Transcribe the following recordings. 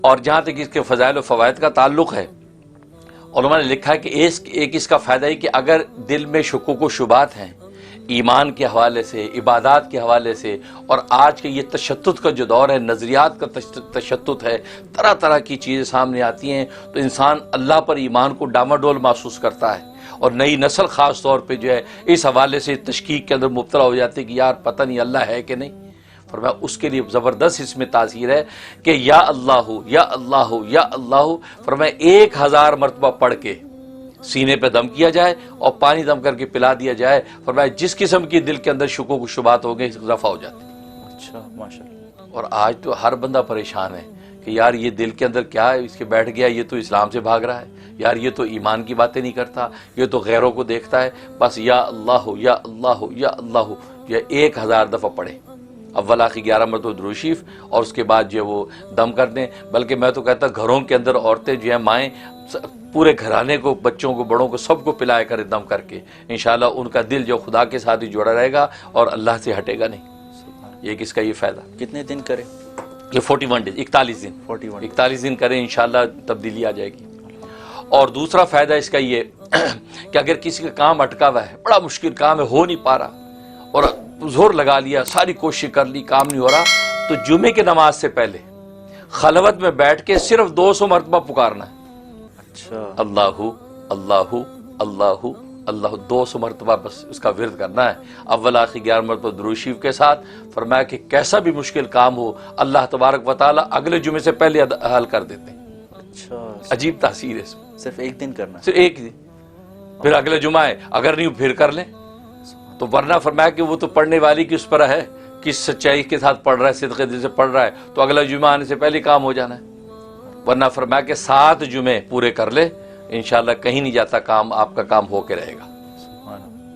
اور جہاں تک اس کے فضائل و فوائد کا تعلق ہے، علماء نے لکھا ہے کہ ایک اس کا فائدہ ہے کہ اگر دل میں شکوک و شبہات ہیں ایمان کے حوالے سے، عبادات کے حوالے سے، اور آج کے یہ تشدد کا جو دور ہے، نظریات کا تشدد ہے، طرح طرح کی چیزیں سامنے آتی ہیں، تو انسان اللہ پر ایمان کو ڈاماڈول محسوس کرتا ہے، اور نئی نسل خاص طور پہ جو ہے اس حوالے سے تشکیک کے اندر مبتلا ہو جاتی ہے کہ یار پتہ نہیں اللہ ہے کہ نہیں۔ فرمایا اس کے لیے زبردست اس میں تاثیر ہے کہ یا اللہ یا اللہ یا اللہ، فرمایا 1000 مرتبہ پڑھ کے سینے پہ دم کیا جائے اور پانی دم کر کے پلا دیا جائے، فرمایا جس قسم کی دل کے اندر شکوک و شبہات ہو گئے رفع ہو جاتے ہیں۔ اچھا ماشاءاللہ۔ اور آج تو ہر بندہ پریشان ہے کہ یار یہ دل کے اندر کیا ہے، اس کے بیٹھ گیا، یہ تو اسلام سے بھاگ رہا ہے، یار یہ تو ایمان کی باتیں نہیں کرتا، یہ تو غیروں کو دیکھتا ہے، بس یا اللہ یا اللہ یا اللہ یہ 1000 دفعہ پڑھے، اول آخر 11 مرتبہ درود شریف، اور اس کے بعد جو وہ دم کر دیں۔ بلکہ میں تو کہتا گھروں کے اندر عورتیں جو ہیں، مائیں پورے گھرانے کو، بچوں کو، بڑوں کو، سب کو پلایا کرے دم کر کے، انشاءاللہ ان کا دل جو خدا کے ساتھ ہی جڑا رہے گا اور اللہ سے ہٹے گا نہیں۔ یہ کس کا یہ فائدہ؟ کتنے دن کرے؟ یہ 41 ڈیز، 41 دن کریں، انشاءاللہ تبدیلی آ جائے گی۔ اور دوسرا فائدہ اس کا یہ کہ اگر کسی کا کام اٹکا ہوا ہے، بڑا مشکل کام ہے، ہو نہیں پا رہا، اور زور لگا لیا، ساری کوشش کر لی، کام نہیں ہو رہا، تو جمعے کی نماز سے پہلے خلوت میں بیٹھ کے صرف 200 مرتبہ پکارنا ہے، اچھا، اللہ اللہ اللہ اللہ، 200 مرتبہ بس اس کا ورد کرنا ہے، اول آخر 11 مرتبہ درود شریف کے ساتھ۔ فرمایا کہ کیسا بھی مشکل کام ہو اللہ تبارک و تعالی اگلے جمعے سے پہلے حل کر دیتے ہیں۔ اچھا، عجیب تاثیر ہے اس میں، صرف ایک دن کرنا ہے؟ صرف ایک دن، پھر اگلے جمعہ ہے، اگر نہیں پھر کر لیں تو، ورنہ فرمایا کہ وہ تو پڑھنے والی کی اس پر ہے، کس سچائی کے ساتھ پڑھ رہا ہے، صدقے دل سے پڑھ رہا ہے، تو اگلا جمعہ آنے سے پہلے کام ہو جانا ہے، ورنہ فرمایا کہ 7 جمعے پورے کر لے، انشاءاللہ کہیں نہیں جاتا کام، آپ کا کام ہو کے رہے گا۔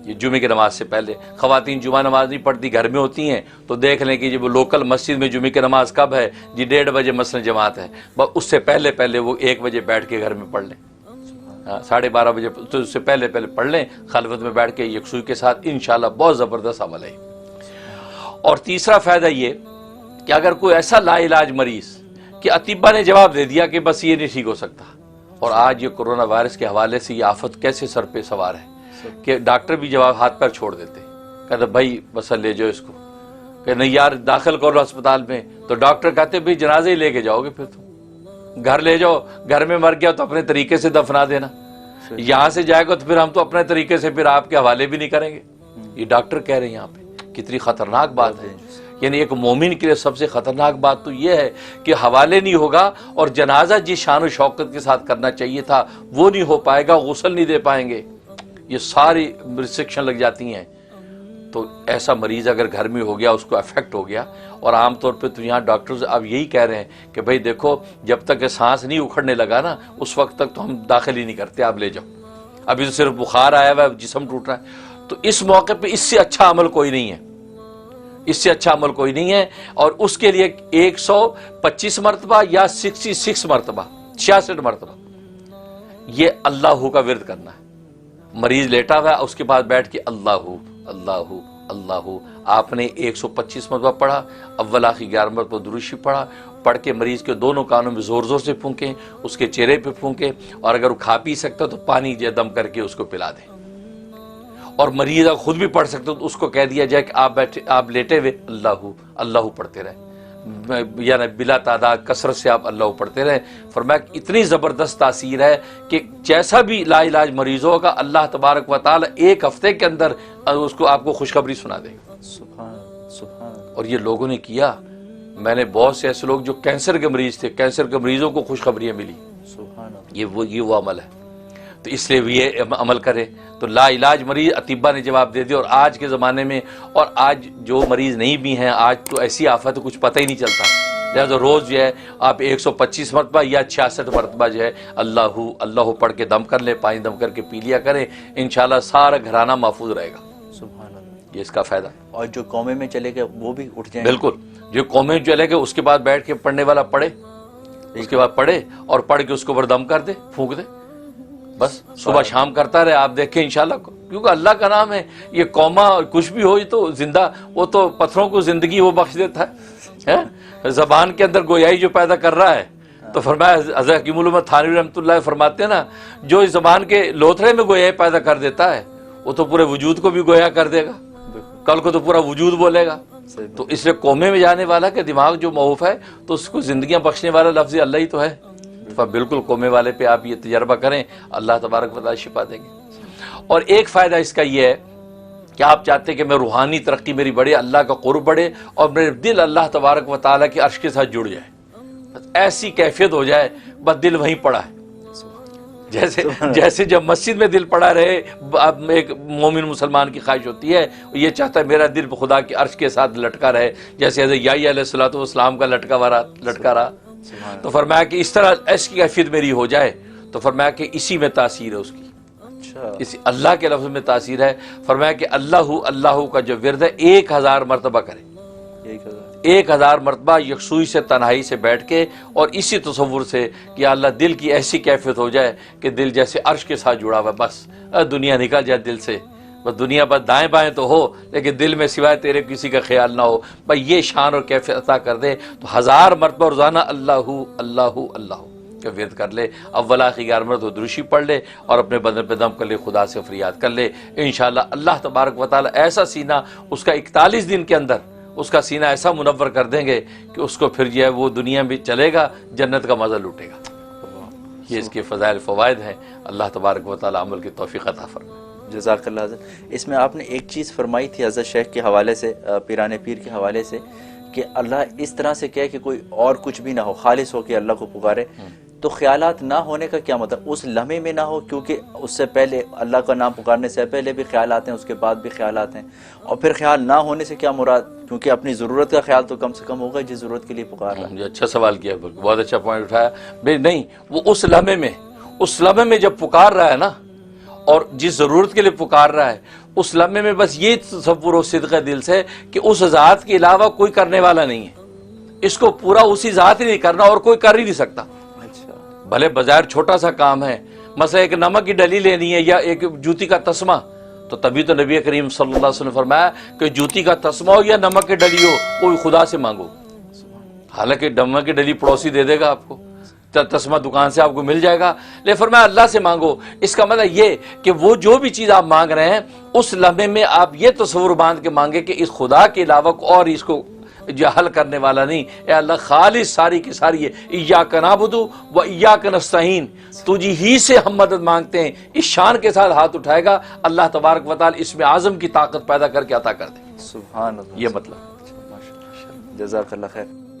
یہ جمعے کی نماز سے پہلے، خواتین جمعہ نماز نہیں پڑھتی، گھر میں ہوتی ہیں، تو دیکھ لیں کہ جب وہ لوکل مسجد میں جمعے کی نماز کب ہے جی، 1:30 بجے مثلا جماعت ہے، بس اس سے پہلے وہ 1 بجے بیٹھ کے گھر میں پڑھ لیں، 12:30 بجے، تو اس سے پہلے پڑھ لیں خلوت میں بیٹھ کے یکسوئی کے ساتھ، انشاءاللہ بہت زبردست عمل ہے۔ اور تیسرا فائدہ یہ کہ اگر کوئی ایسا لا علاج مریض کہ اطباء نے جواب دے دیا کہ بس یہ نہیں ٹھیک ہو سکتا، اور آج یہ کرونا وائرس کے حوالے سے یہ آفت کیسے سر پہ سوار ہے کہ ڈاکٹر بھی جواب ہاتھ پیر چھوڑ دیتے، کہتے بھائی بس لے جاؤ اس کو، کہ نہیں یار داخل کرو اسپتال میں، تو ڈاکٹر کہتے بھائی جنازے ہی لے کے جاؤ گے، پھر تم گھر لے جاؤ، گھر میں مر گیا تو اپنے طریقے سے دفنا دینا، یہاں سے جائے گا تو پھر ہم تو اپنے طریقے سے پھر آپ کے حوالے بھی نہیں کریں گے۔ یہ ڈاکٹر کہہ رہے ہیں یہاں پہ، کتنی خطرناک بات ہے۔ یعنی ایک مومن کے لیے سب سے خطرناک بات تو یہ ہے کہ حوالے نہیں ہوگا، اور جنازہ جس شان و شوکت کے ساتھ کرنا چاہیے تھا وہ نہیں ہو پائے گا، غسل نہیں دے پائیں گے، یہ ساری ریسٹرکشن لگ جاتی ہیں۔ تو ایسا مریض اگر گھر میں ہو گیا، اس کو افیکٹ ہو گیا، اور عام طور پہ تو یہاں ڈاکٹرز اب یہی کہہ رہے ہیں کہ بھئی دیکھو جب تک سانس نہیں اکھڑنے لگا نا، اس وقت تک تو ہم داخل ہی نہیں کرتے، آپ لے جاؤ، ابھی تو صرف بخار آیا ہوا ہے، جسم ٹوٹ رہا ہے۔ تو اس موقع پہ اس سے اچھا عمل کوئی نہیں ہے، اس سے اچھا عمل کوئی نہیں ہے، اور اس کے لیے 125 مرتبہ یا 66 مرتبہ 66 مرتبہ یہ اللہ کا ورد کرنا ہے۔ مریض لیٹا ہوا ہے، اس کے بعد بیٹھ کے اللہ اللہ اللہ، آپ نے 125 مرتبہ پڑھا، اول آخر 11 مرتبہ درود شریف پڑھا، پڑھ کے مریض کے دونوں کانوں میں زور زور سے پھونکیں، اس کے چہرے پہ پھونکیں، اور اگر وہ کھا پی سکتا تو پانی دم کر کے اس کو پلا دیں، اور مریض اگر خود بھی پڑھ سکتا تو اس کو کہہ دیا جائے کہ آپ لیٹے ہوئے اللہ اللہ پڑھتے رہیں، یعنی بلا تعداد کثرت سے آپ اللہ پڑھتے رہیں۔ فرمایا کہ اتنی زبردست تاثیر ہے کہ جیسا بھی لا علاج مریض ہوگا، اللہ تبارک و تعالی 1 ہفتے کے اندر اس کو آپ کو خوشخبری سنا دے گا۔ سبحان۔ اور یہ لوگوں نے کیا، میں نے بہت سے ایسے لوگ جو کینسر کے مریض تھے، کینسر کے مریضوں کو خوشخبریاں ملی، یہ وہ عمل ہے۔ تو اس لیے یہ عمل کرے تو لا علاج مریض اطباء نے جواب دے دیا، اور آج کے زمانے میں، اور آج جو مریض نہیں بھی ہیں، آج تو ایسی آفت ہے کچھ پتہ ہی نہیں چلتا، لہٰذا روز جو ہے آپ 125 مرتبہ یا 66 مرتبہ جو ہے اللہ اللہ پڑھ کے دم کر لیں، پانی دم کر کے پی لیا کریں، انشاءاللہ سارا گھرانہ محفوظ رہے گا۔ سبحان اللہ، یہ اس کا فائدہ۔ اور جو قومے میں چلے گئے وہ بھی اٹھ جائیں؟ بالکل، جو قومیں جو چلے گئے اس کے بعد بیٹھ کے پڑھنے والا پڑھے، اس کے بعد پڑھے اور پڑھ کے اس کو اوپر دم کر دے، پھونک دے، بس صبح شام کرتا رہے، آپ دیکھیں انشاءاللہ، کیونکہ اللہ کا نام ہے، یہ قوما کچھ بھی ہو تو زندہ، وہ تو پتھروں کو زندگی وہ بخش دیتا ہے، زبان کے اندر گویائی جو پیدا کر رہا ہے تو فرمایا حضرت حکیم الامت تھانوی رحمۃ اللہ فرماتے ہیں نا، جو اس زبان کے لوتھڑے میں گویا پیدا کر دیتا ہے وہ تو پورے وجود کو بھی گویا کر دے گا، کل کو تو پورا وجود بولے گا۔ تو اس لیے قومے میں جانے والا کہ دماغ جو معوف ہے تو اس کو زندگیاں بخشنے والا لفظ اللہ ہی تو ہے۔ بالکل قومے والے پہ آپ یہ تجربہ کریں، اللہ تبارک و تعالیٰ شفا دیں گے۔ اور ایک فائدہ اس کا یہ ہے کہ آپ چاہتے ہیں کہ میں روحانی ترقی میری بڑھے، اللہ کا قرب بڑھے، اور میرے دل اللہ تبارک و تعالیٰ کے عرش کے ساتھ جڑ جائے، بس ایسی کیفیت ہو جائے بس دل وہیں پڑا ہے۔ جیسے جب مسجد میں دل پڑا رہے، ایک مومن مسلمان کی خواہش ہوتی ہے، یہ چاہتا ہے میرا دل خدا کے عرش کے ساتھ لٹکا رہے، جیسے حضرت یحییٰ علیہ الصلوۃ والسلام کا لٹکا رہا۔ تو فرمایا کہ اس طرح ایسی کیفیت میری ہو جائے، تو فرمایا کہ اسی میں تاثیر ہے اس کی، اسی اللہ کے لفظ میں تاثیر ہے۔ فرمایا کہ اللہ کا جو ورد ہے 1000 مرتبہ کرے، 1000 مرتبہ یکسوئی سے تنہائی سے بیٹھ کے، اور اسی تصور سے کہ یا اللہ دل کی ایسی کیفیت ہو جائے کہ دل جیسے عرش کے ساتھ جڑا ہوا، بس دنیا نکل جائے دل سے، بس دنیا بس دائیں بائیں تو ہو لیکن دل میں سوائے تیرے کسی کا خیال نہ ہو، بھائی یہ شان اور کیفیت عطا کر دے۔ تو 1000 مرتبہ روزانہ اللہ اللہ اللہ کا ورد کر لے، اول آخر 11 مرتبہ درشی پڑھ لے، اور اپنے بدن پہ دم کر لے، خدا سے فریاد کر لے، انشاءاللہ اللہ تبارک و تعالی ایسا سینہ اس کا 41 دن کے اندر اس کا سینہ ایسا منور کر دیں گے کہ اس کو پھر جو ہے وہ دنیا میں چلے گا، جنت کا مزہ لوٹے گا۔ یہ اس کے فضائل فوائد ہیں، اللہ تبارک و تعالی عمل کی توفیق عطا فرمائے۔ جزاک اللہ حضرت۔ اس میں آپ نے ایک چیز فرمائی تھی حضرت شیخ کے حوالے سے، پیران پیر کے حوالے سے، کہ اللہ اس طرح سے کہے کہ کوئی اور کچھ بھی نہ ہو، خالص ہو کے اللہ کو پکارے، تو خیالات نہ ہونے کا کیا مطلب؟ اس لمحے میں نہ ہو، کیونکہ اس سے پہلے اللہ کا نام پکارنے سے پہلے بھی خیالات ہیں، اس کے بعد بھی خیالات ہیں، اور پھر خیال نہ ہونے سے کیا مراد؟ کیونکہ اپنی ضرورت کا خیال تو کم سے کم ہوگا جس ضرورت کے لیے پکار رہا ہے۔ اچھا سوال کیا، بہت اچھا پوائنٹ اٹھایا۔ بھائی نہیں، وہ اس لمحے میں جب پکار رہا ہے نا، اور جس ضرورت کے لیے پکار رہا ہے، اس لمحے میں بس یہ تصور ہو صدق دل سے کہ اس ذات کے علاوہ کوئی کرنے والا نہیں ہے، اس کو پورا اسی ذات ہی نہیں کرنا، اور کوئی کر ہی نہیں سکتا۔ بھلے بظاہر چھوٹا سا کام ہے، مثلا ایک نمک کی ڈلی لینی ہے یا ایک جوتی کا تسمہ، تو تبھی تو نبی کریم صلی اللہ علیہ وسلم نے فرمایا کہ جوتی کا تسمہ ہو یا نمک کی ڈلی ہو، وہ خدا سے مانگو۔ حالانکہ نمک کی ڈلی پڑوسی دے دے گا آپ کو، تسمہ دکان سے آپ کو مل جائے گا، لیکن فرمایا اللہ سے مانگو۔ اس کا مطلب یہ کہ وہ جو بھی چیز آپ مانگ رہے ہیں، اس لمحے میں آپ یہ تصور باندھ کے مانگے کہ اس خدا کے علاوہ اور اس کو جو حل کرنے والا نہیں، اے اللہ خالص ساری کی ساری ہے، ایاک نعبد و ایاک نستعین، تجھی ہی سے ہم مدد مانگتے ہیں، اس شان کے ساتھ ہاتھ اٹھائے گا، اللہ تبارک و تعالی اس میں اعظم کی طاقت پیدا کر کے عطا کر دے۔ سبحان اللہ، یہ مطلب۔ جزاک اللہ خیر۔